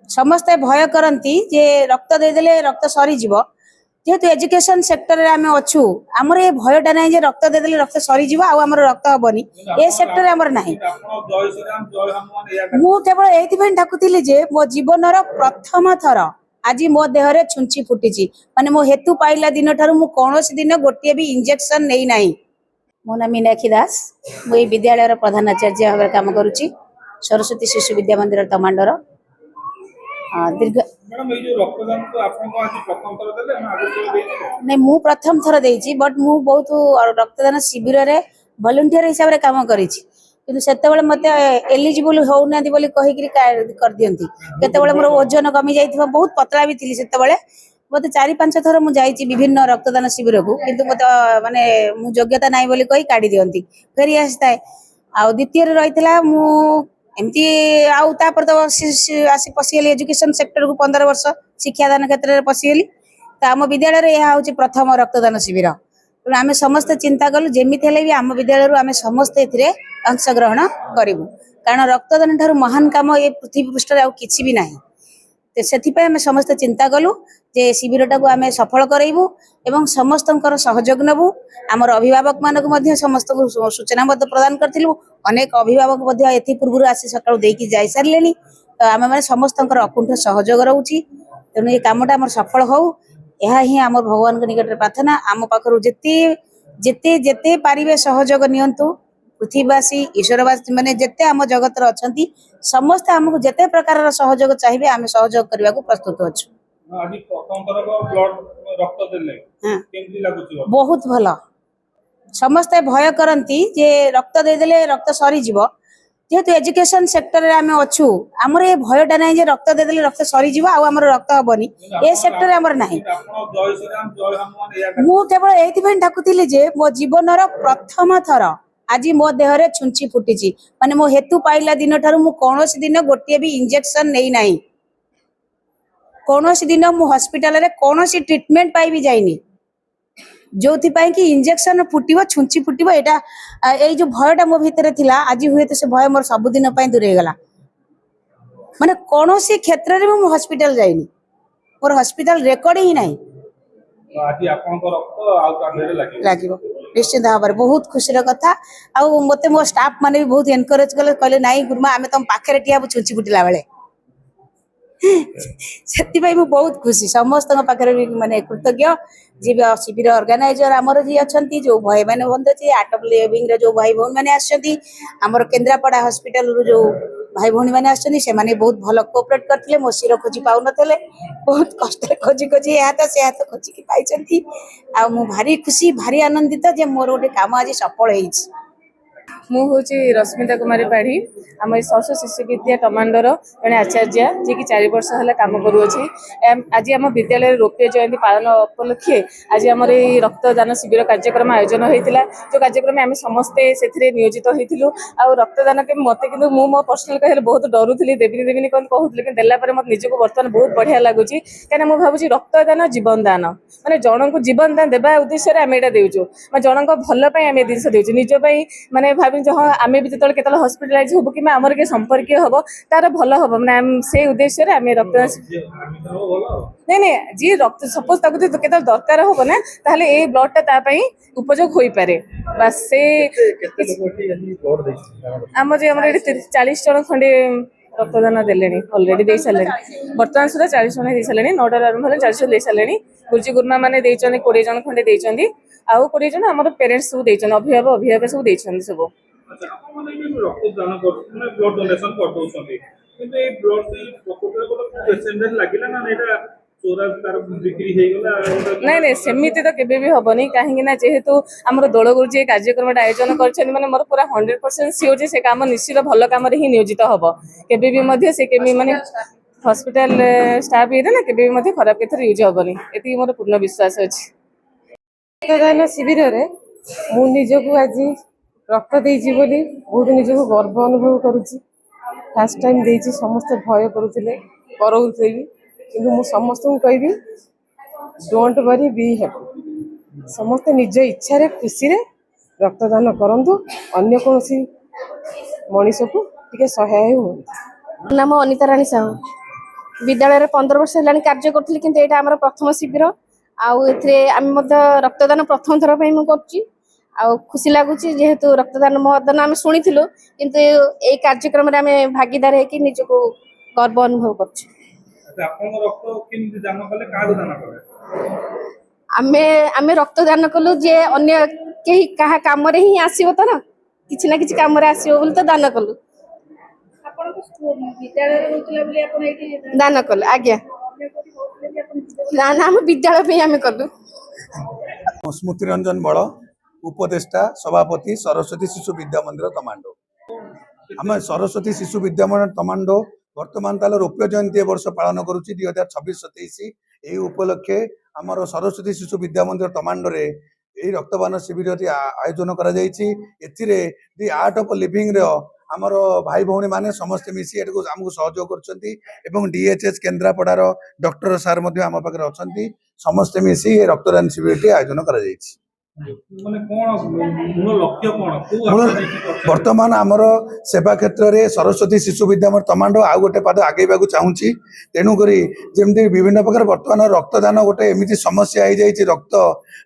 समस्ते भय करती जे रक्त देदेले रक्त सरीजीव जेहेतु एजुकेशन सेक्टर रे आमे अच्छु आमर ये भयटा ना रक्त देदेले रक्त सरीजीव आमर रक्त हबनी ए सेक्टर आमर नाही। मु केवल एथि डाकुली जे मो जीवन प्रथम थर आज मो देहरे छुंची फुटी माने मो हेतु पाइला दिन ठारू मु कौनसी दिन गोटे भी इंजेक्शन नहीं नाही। मो नाम मीनाक्षी दास मु विद्यालय प्रधान आचार्य भाव काम करुच्ची सरस्वती शिशु विद्या मंदिर तमांडर दीर्घ नहीं मु प्रथम थर देइछि बट मु बहुत रक्तदान शिविर रे वॉलंटियर हिसाब रे काम करिछि किंतु सेतेबेले मते एलिजिबल होउनादी बोली कहि कर दियंती केतेबेले मोर ओजन कमी जाइथिबा बहुत पतला भी थिली सेतेबेले मते 4-5 थर मु जाइछि विभिन्न रक्तदान शिविर को किंतु मते माने मु योग्यता नाही बोली कहि काढी दियंती फेरी आस्ताय आ द्वितीय रे रहितला मु एमती आउ तापर तो आसी पशिगली एजुकेशन सेक्टर को 15 वर्ष शिक्षादान क्षेत्र में पशिगली तो आम विद्यालय यह हूँ प्रथम रक्तदान शिविर तेणु आम समस्ते चिंता कलु जमी भी आम विद्यालय आम समस्ते अंशग्रहण करूँ कारण रक्तदान ठार महान कम ये पृथ्वी पृष्ठ किसी भी ना से समस्ते चिंता कलु जे शिविरटा को आम सफल करूँ एवं समस्त सहयोग नबू आमर अभिभावक मानक समस्त सूचना प्रदान करूँ अनेक अभिभावक ए पूर्व आसी सका देकी जाई सारे तो आम मैंने समस्त अकुंठ सहयोग रोचे तेणु ये कमटा आम सफल हो यह ही आम भगवान के निकट प्रार्थना आम पाखर जिते जिते जिते पारे सहयोग नियंतु पृथ्वीवासी ईश्वरवासी मैंने जिते आम जगत अच्छा समस्त आमको जिते प्रकार सहयोग चाहिए आम सहयोग करने को प्रस्तुत अच्छु। बहुत भल समस्ते भय करती जे रक्त देदेले रक्त सरीजीव जेहेतु एजुकेशन सेक्टर रे आमे अच्छु आमर ये भयटा ना रक्त देदेले रक्त सरीजीव आमर रक्त हबनी ए सेक्टर आमर नाही। मु केवल एथि डाकुली जे मो जीवन प्रथम थर आज मो देहरे छुंची फुटी माने मो हेतु पाइला दिन ठारू मु कौनसी दिन गोटे भी इंजेक्शन नहीं नाही कौनसी दिन मु हॉस्पिटल रे कौनसी ट्रीटमेंट पाई भी जाइनी जो कि इंजेक्शन फुटो छुंची फुटो यहाँ यही जो भयटा मो भितर थिला आज हुए तो से भय मोर सबुदिन दूरे गला माने कौन सी क्षेत्र में मु हॉस्पिटल जाइनी मोर हॉस्पिटल रेकर्ड ही नहीं लागिबो निश्चित भाव में बहुत खुशी कथा आउ मते मो स्टाफ माने भी बहुत एनकरेज कले कहले नाई गुरुमा आमे तुम पाखरे टिया छुंची फुटिला बेले से बहुत खुशी समस्त पाखे भी माने कृतज्ञ जी शिविर ऑर्गेनाइजर आमर जी अच्छा जो भाई मैंने बंद आर्ट ऑफ लिविंग जो भाई भौणी मैंने आमर केन्द्रापड़ा हॉस्पिटल जो भाई भौणी मैंने आसने बहुत भल कोऑपरेट करते मो शिर खोजी पाऊन बहुत कष्ट खोजी खोजी या तो से हाथ खोजिकी पाई आ भारी खुशी भारी आनंदित जे मोर गोटे काम आज सफल हो। मु हूँ रश्मिता कुमारी पाढ़ी आम सरस्वती शिशु विद्या कमांडर जड़े आचार्य जी की 4 वर्ष है कम करुच्छी आज आम विद्यालय रोप्य जयंती पालन उपलक्षे आज आम रक्तदान शिविर कार्यक्रम आयोजन होता जो कार्यक्रम आम समस्ते से नियोजित होइथिलु आ रक्तदान के मत कि मो पर्सनाल कहले बहुत डरुली देवी देवी कौन कहूली कि देला मत निजक बर्तमान बहुत बढ़िया लगुच कहीं मुझे भावुँ रक्तदान जीवन दान माने जन को जीवन दान देवा उद्देश्य आम यहाँ देचु जन भल आम जिन देचु निजपाई माने भाभी हाँ आम भी जो के हस्पिटालाइज हबू कि आमर किए संपर्क हम तार भल हम मैंने से उद्देश्य आम रक्तदान नहीं नहीं जी रक्त सपोज के दरकार हम ना ताहले ए ब्लडटा उपयोग हो पारे बस से आम 40 जन खंडे रक्तदान देले अलरेडी दे सारे बर्तमान सुधा 40 जन दे सारे 9टार आरंभ 40 दे सारे गुरुजी गुरुमा मैंने 20 जन खंडे देते आउ 20 जन आम पेरेन्ट्स सब देते अभिभावक अभिभावक सब देते सब नहीं नहीं सेमती तो केबे भी हेनी कहीं जेहेतु आम दौड़ गुरुजी कार्यक्रम आयोजन कर मोर पूरा 100% सियोर से काम निश्चित भल कम ही नियोजित हम केबे से माने हॉस्पिटल स्टाफ ये ना केबे खराब के यूज हेनी ये मोर पूर्ण विश्वास अच्छी। रक्तदान शिविर में मु निजक आज रक्त देइछि बोली बहुत निजक गर्व अनुभव करुच्ची फास्ट टाइम देइछि समस्त भय करुले करोउथे किंतु मु समस्त को कहबी डोंट वरी बी हैप्पी समस्त निज इच्छा रे खुशी रे रक्तदान करंतु अन्य कोनसी मनीष को टिके सहाय हो। नाम अनिता राणी साहू विद्यालय 15 वर्ष है कार्य करी कि यहाँ आम प्रथम शिविर आम रक्तदान प्रथम थर कर खुशी लगुच जेहेतु रक्तदान महदान आम शुणी किंतु ये कार्यक्रम भागीदार है निजक गर्व अनुभव कर आमे रक्तदान कलु जे अन्य कहीं क्या कम ही आसो तो ना किसी ना किसी कम आसो बोली तो दान कलु दान कलु आज्ञा ना ना आम विद्यालय आम कलु स्मृति रंजन बड़ उपदेष्टा सभापति सरस्वती शिशु विद्या मंदिर तमांडो आम सरस्वती शिशु विद्या मंदिर तमांडो वर्तमान ताल रौप्य जयंती वर्ष पालन करुच्ची 2026-27 यही उपलक्षे आमर सरस्वती शिशु विद्या मंदिर तमांडो रे यही रक्तदान शिविर आयोजन करा जायछि। एथिरे दि आर्ट ऑफ लिविंग रो आमर भाई भौणी माने समस्त मिसी आमको सहयोग करछंती एवं डीएचएस केन्द्रापड़ार डॉक्टर सार मध्य आम पाखे अछंती समस्त मिसी रक्तदान शिविर आयोजन करा जायछि। वर्तमान आमर सेवा क्षेत्र में सरस्वती शिशु विद्या तमांडो आउ गोटे पाद आगे चाहूँगी तेणुक जमी विभिन्न प्रकार वर्तमान रक्तदान गोटे एमती समस्या हो जाए रक्त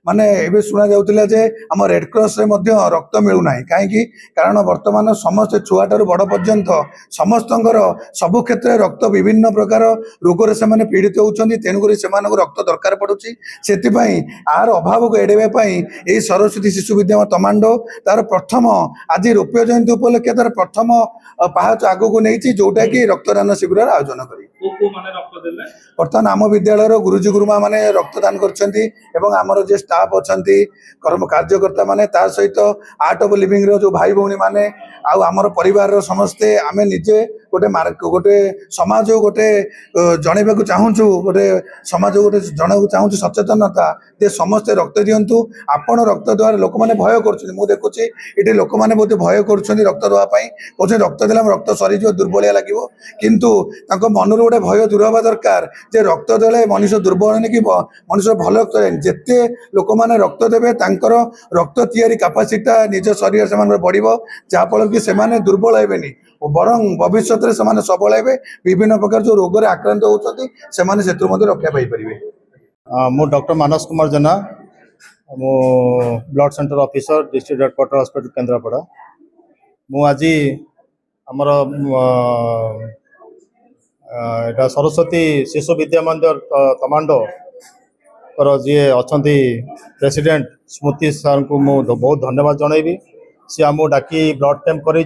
माने एबे शुणा जाउतिला जे आम रेडक्रॉस रे मध्य रक्त मिलूना कहीं कारण वर्तमान समस्त छुआटार बड़ पर्यंत समस्त सबु क्षेत्र में रक्त विभिन्न प्रकार रोग से पीड़ित होती तेणुक रक्त दरकार पड़ुछि से आर अभाव को एड़ेवाई यही सरस्वती शिशु विद्या तमांडो तार प्रथम आज रौप्य जयंती उपलक्षे तार प्रथम पाहच आग को नहीं जोटा कि रक्तदान शिविर आयोजन कर बर्तमान आम विद्यालय गुरुजी गुरुमा माने रक्तदान करमर जे स्टाफ अच्छा कर्म कार्यकर्ता माने तार सहित आर्ट ऑफ लिविंग रो जो भाई भौणी माने आमर परिवार समस्ते आमे निजे गोटे गोटे समाज गोटे जनइबा चाहूँ गोटे समाज गोटे जनवाक चाहूँ सचेतनता जे समस्ते रक्त दिंतु आपण रक्त द्वारा लोक मैंने भय करुँचे ये लोक मैंने बहुत भय कर रक्त देवाई कहते रक्त देला रक्त सरीज दुर्बलिया लगे किंतु मनर गोटे भय दूर हवा दरकार जे रक्त देले मनुष्य दुर्बल नहीं कि मनुष्य भल रक्त जिते लोक मैंने रक्त देवे रक्त तैयारी कैपेसिटी निज शरीर से बढ़ जहाँफल कि से दुर्बल हेबेनी बरं भविष्य में सबल हे विभिन्न प्रकार जो रोग आक्रांत होती रक्षा पाई। मु डॉक्टर मानस कुमार जेना मु blood centre officer district headquarter hospital Kendrapara मु आज आमर एटा सरस्वती शिशु विद्या मंदिर तमांडो जी अच्छा प्रेसिडेंट स्मृति सार को मु बहुत धन्यवाद जनइबी सी आम डाकी ब्लड कैंप कर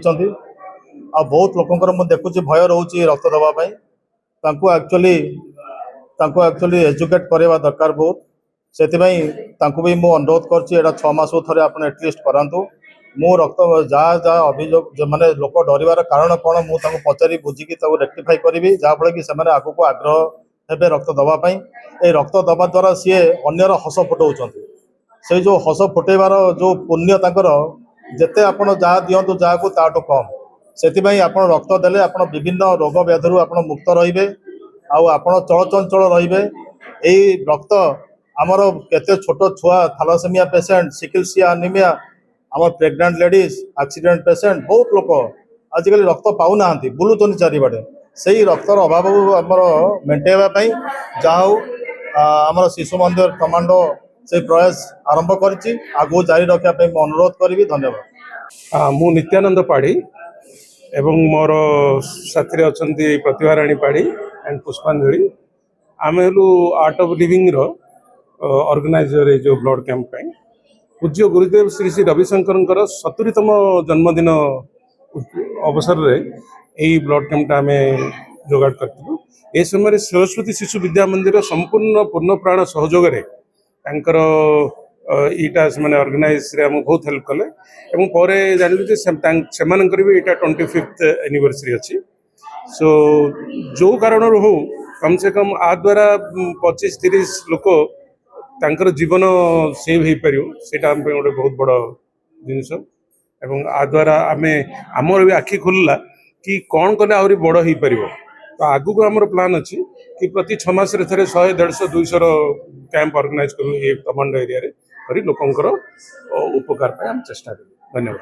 बहुत लोकंर मु देखुची भय रोचे रक्त दवाई एक्चुअली एजुकेट करवा दरकार बहुत से भी मु अनुरोध कर 6 मास थे आप एटलिस्ट करातु मु रक्त जहाँ जहाँ अभियोग माने लोक डरबार कारण कौन मुझे पचारि बुझिकी रेक्टिफाई करी जहाँफल कि आग को आग्रह हे रक्त दवाई ये रक्त दवा द्वारा सी अन्यर हस फुटाऊँ से जो हस फुटेबार जो पुण्य जिते आप जहाँ दिंतु जहाँ को ताठू कम से रक्त देले आप विभिन्न रोग व्याधि आप मुक्त रे आप चलचंचल रे यही रक्त आमर केते छोट छुआ थैलासेमिया पेसेंट सिकिलसिया एनीमिया आम प्रेग्नेंट लेडीज एक्सीडेंट पेसेंट बहुत लोग आजिकल रक्त पाऊना बुलूचन चारिबाड़े से ही रक्तर अभाव आमर मेन्टेवाई जहाँ आमर शिशु मंदिर कमांडो से प्रयास आरंभ करी आगू जारी रखापी अनुरोध करी। धन्यवाद। मु नित्यानंद पाढ़ी एवं मोर साथी अच्छा प्रतिभा राणी पाढ़ी एंड पुष्पांजलि आम हेलु आर्ट ऑफ लिविंग रो ऑर्गेनाइजर जो ब्लड कैंप पूज्य गुरुदेव श्री श्री रविशंकर 70तम जन्मदिन अवसर रे यही ब्लड कैंपटा आम जोगाड़ करूँ। ए समय सरस्वती शिशु विद्या मंदिर संपूर्ण पूर्ण प्राण सहयोग ईटा से ऑर्गेनाइज रे हम बहुत हेल्प कले एवं पर जानलु जे सेमानकर भी एटा 25th एनिवर्सरी अच्छी सो जो कारण हो कम से कम आ द्वारा 25-30 लोक तांकर जीवन सेव हो पार से गोटे बहुत बड़ जिनस एवं आ द्वारा आम आमर भी आखि खोलला कि कौन कले आहरी बड़ हो पार तो आगु को आमर प्लान अच्छी कि प्रति 6 मास 100, 150, 200 कैंप ऑर्गेनाइज करूँ ये तमांडो एरिया रे करी लोकंकर उपकार पाई हम चेष्टा करूँ। धन्यवाद।